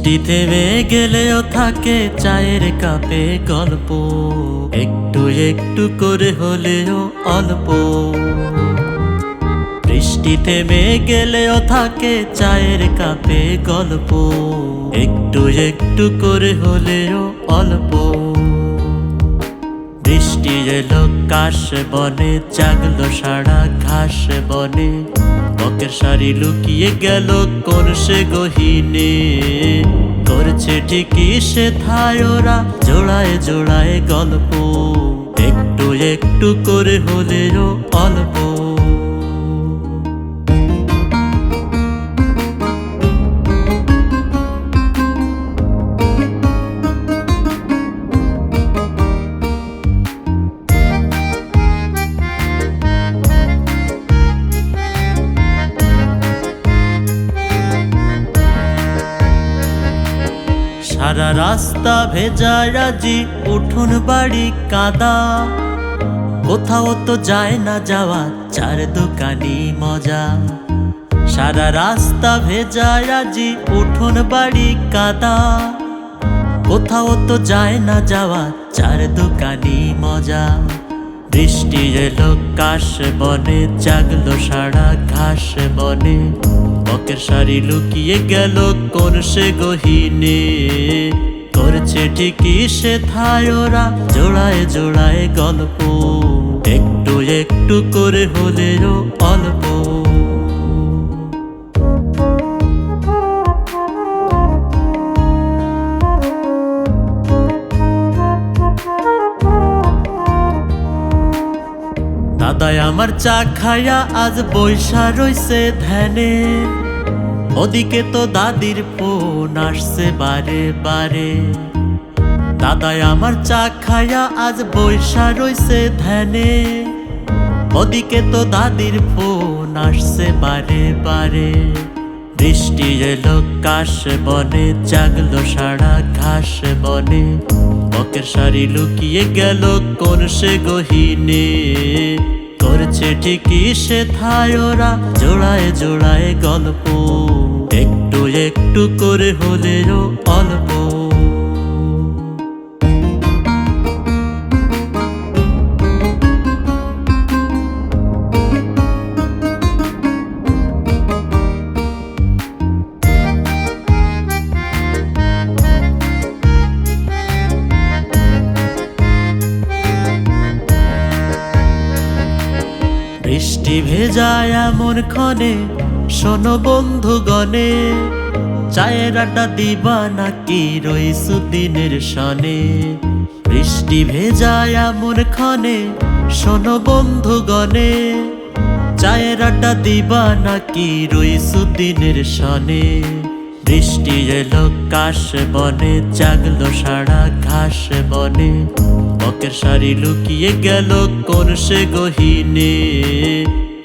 বৃষ্টি থেমে গেলেও থাকে চায়ের কাপে গল্প, একটু একটু করে হলেও অল্প। বৃষ্টি থেমে গেলেও থাকে চায়ের কাপে গল্প, একটু একটু করে হলেও অল্প। বৃষ্টি এলো কাশ বনে, জাগলো সারা ঘাস বনে, বকের শাড়ি লুকিয়ে গেল কোন সে গহীনে। করছে ঠিকই সে থায় ওরা জোড়ায় জোড়ায় গল্প, একটু একটু করে হলেও অল্প। সারা রাস্তা ভেজা রাজি, উঠোন বাড়ি কাদা, কোথাও তো যায় না যাওয়া, চার দোকানি মজা। সারা রাস্তা ভেজা রাজি, উঠোন বাড়ি কাদা, কোথাও তো যায় না যাওয়া, চার দোকানি মজা। বৃষ্টি এলো কাশ বনে, জাগলো সারা ঘাস বনে, বকের শাড়ি লুকিয়ে গেল কোন সে গহীনে। করছে ঠিকই সে থায় ওরা জোড়ায় জোড়ায় গল্প, একটু একটু করে হলেও অল্প। দাদাই আমার চা খায়া আজ বৈশা রইছে ধ্যানে, ওদিকে তো দাদির ফোন আসছে বারে বারে। দাদাই আমার চা খায়া আজ বৈশা রইছে ধ্যানে, ওদিকে তো দাদির ফোন আসছে বারে বারে। বৃষ্টি এলো কাশ বনে, জাগলো সারা ঘাস বনে, বকের শাড়ি লুকিয়ে গেল কোন সে গহীনে। করছে ঠিকই সে থায় ওরা জোড়ায় জোড়ায় গল্প, একটু একটু করে হলেও অল্প। বৃষ্টি ভেজায় এমন ক্ষণে, শোনো বন্ধুগণে, চায়ের আড্ডা দিবা নাকি রইছু দিনের সনে। বৃষ্টি ভেজায় এমন ক্ষণে, শোনো বন্ধুগণে, চায়ের আড্ডা দিবা নাকি রইছু দিনের সনে। বৃষ্টি এলো কাশ বনে, জাগলো সারা ঘাস বনে, বকের শাড়ি লুকিয়ে গেল কোন সে গহীনে।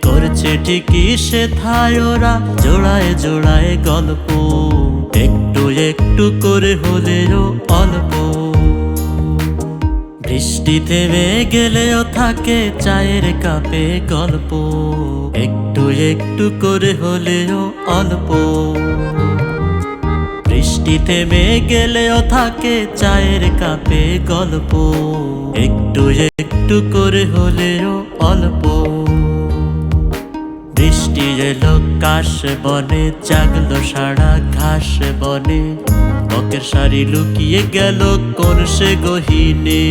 করছে ঠিকই সে থায় ওরা জোড়ায় জোড়ায় গল্প, একটু একটু করে হলেও অল্প। বৃষ্টি থেমে গেলেও থাকে চায়ের কাপে গল্প, একটু একটু করে হলেও অল্প। বৃষ্টি থেমে গেলেও থাকে চায়ের কাপে গল্প, একটু একটু করে হলেও অল্প। বৃষ্টি এলো কাশ বনে, জাগলো সারা ঘাস বনে, বকের শাড়ি লুকিয়ে গেল কোন সে গহীনে।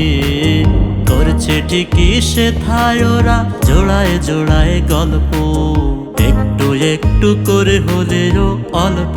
করছে ঠিকই সে থায় ওরা জোড়ায় জোড়ায় গল্প, একটু একটু করে হলেও অল্প।